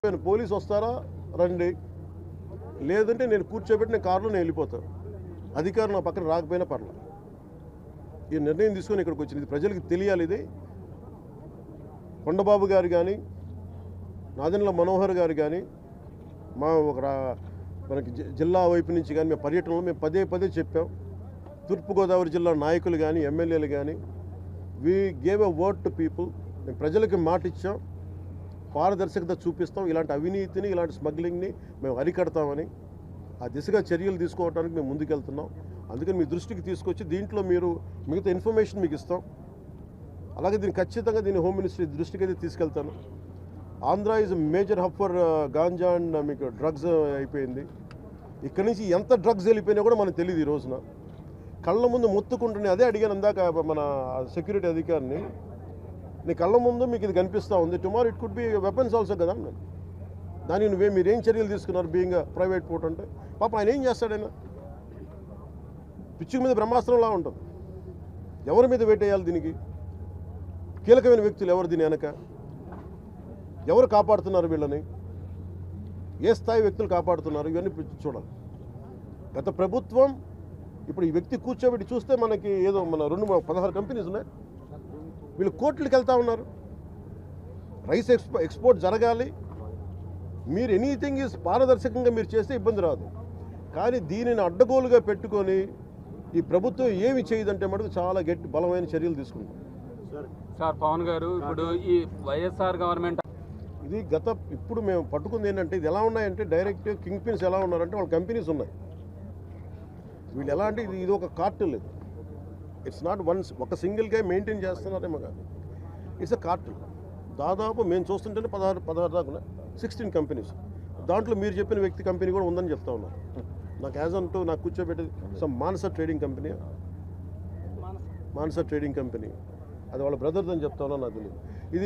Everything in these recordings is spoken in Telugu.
చెప్పాను, పోలీసు వస్తారా రండి, లేదంటే నేను కూర్చోబెట్టి నేను కారులో నేను వెళ్ళిపోతాను, అధికారులు నా పక్కన రాకపోయినా పర్లేదు. ఈ నిర్ణయం తీసుకొని ఇక్కడికి వచ్చింది. ఇది ప్రజలకు తెలియాలి. ఇది కొండబాబు గారు కానీ, నాదెండ్ల మనోహర్ గారు కానీ, మా మనకి జిల్లా వైపు నుంచి కానీ మేము పర్యటనలో మేము పదే పదే చెప్పాం. తూర్పుగోదావరి జిల్లా నాయకులు కానీ, ఎమ్మెల్యేలు కానీ, we gave a word to people. మేము ప్రజలకి మాట ఇచ్చాం, పారదర్శకత చూపిస్తాం, ఇలాంటి అవినీతిని, ఇలాంటి స్మగ్లింగ్ని మేము అరికడతామని. ఆ దిశగా చర్యలు తీసుకోవడానికి మేము ముందుకెళ్తున్నాం. అందుకని మీ దృష్టికి తీసుకొచ్చి దీంట్లో మీరు మిగతా ఇన్ఫర్మేషన్ మీకు ఇస్తాం. అలాగే దీన్ని ఖచ్చితంగా హోమ్ మినిస్ట్రీ దృష్టికి అయితే తీసుకెళ్తాను. Andhra is major hub for ganja and మీకు డ్రగ్స్ అయిపోయింది. ఇక్కడి నుంచి ఎంత డ్రగ్స్ వెళ్ళిపోయినా కూడా మనకు తెలియదు. ఈ రోజున కళ్ళ ముందు మొత్తుకుంటున్నాయి. అదే అడిగాను అందాక మన సెక్యూరిటీ అధికారిని, నీ కళ్ళ ముందు మీకు ఇది కనిపిస్తూ ఉంది, tomorrow it could be weapons also కదా. దాన్ని మీరేం చర్యలు తీసుకున్నారు బీయింగ్ ప్రైవేట్ పోర్ట్ అంటే? పాప ఆయన ఏం చేస్తాడైనా పిచ్చి మీద బ్రహ్మాస్త్రంలా ఉంటుంది. ఎవరి మీద వేటేయాలి? దీనికి కీలకమైన వ్యక్తులు ఎవరు? దీని వెనక ఎవరు కాపాడుతున్నారు వీళ్ళని? ఏ స్థాయి వ్యక్తులు కాపాడుతున్నారు? ఇవన్నీ చూడాలి. గత ప్రభుత్వం ఇప్పుడు ఈ వ్యక్తి కూర్చోబెట్టి చూస్తే మనకి ఏదో మన 16 కంపెనీస్ ఉన్నాయి. వీళ్ళు కోర్టులకు వెళ్తూ ఉన్నారు. రైస్ ఎక్స్పోర్ట్ జరగాలి, మీరు ఎనీథింగ్ ఈజ్ పారదర్శకంగా మీరు చేస్తే ఇబ్బంది రాదు. కానీ దీనిని అడ్డగోలుగా పెట్టుకొని ఈ ప్రభుత్వం ఏమి చేయదంటే మటుకు చాలా గట్టి బలమైన చర్యలు తీసుకుంటాం. సార్ పవన్ గారు, ఇప్పుడు ఈ వైఎస్ఆర్ గవర్నమెంట్ ఇది ఇప్పుడు మేము పట్టుకుంది ఏంటంటే, ఇది ఎలా ఉన్నాయంటే డైరెక్ట్ కింగ్ పిన్స్ ఎలా ఉన్నారంటే వాళ్ళ కంపెనీస్ ఉన్నాయి. వీళ్ళు ఎలా అంటే ఇది ఒక కార్టెల్. లేదు, ఇట్స్ నాట్ ఒక సింగిల్గా మెయింటైన్ చేస్తున్నారేమో కాదు, ఇట్స్ ఎ కార్టెల్. దాదాపు మేము చూస్తుంటేనే 16 దాకా 16 కంపెనీస్. దాంట్లో మీరు చెప్పిన వ్యక్తి కంపెనీ కూడా ఉందని చెప్తా ఉన్నారు. నాకు యాజ్ అంటూ నాకు కూర్చోబెట్టేది మానస ట్రేడింగ్ కంపెనీ, మానస ట్రేడింగ్ కంపెనీ, అది వాళ్ళ బ్రదర్ది అని చెప్తా ఉన్నా. నాకు తెలియదు. ఇది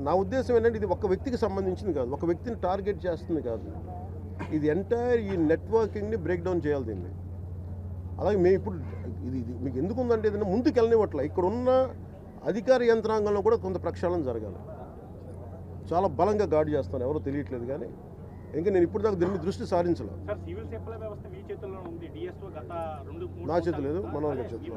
నా ఉద్దేశం ఏంటంటే ఇది ఒక వ్యక్తికి సంబంధించింది కాదు, ఒక వ్యక్తిని టార్గెట్ చేస్తుంది కాదు. ఇది ఎంటైర్ ఈ నెట్వర్కింగ్ని బ్రేక్ డౌన్ చేయాలి దీన్ని. అలాగే మేము ఇప్పుడు ఇది మీకు ఎందుకు ఉందంటే ఏదైనా ముందుకు వెళ్ళనివ్వట్ల. ఇక్కడ ఉన్న అధికార యంత్రాంగంలో కూడా కొంత ప్రక్షాళన జరగాలి. చాలా బలంగా గార్డు చేస్తాను, ఎవరో తెలియట్లేదు. కానీ ఇంకా నేను ఇప్పుడు దాకా దీని మీద దృష్టి సారించలేదు. నా చేతి లేదు, మనోహర్ గారి చేతిలో.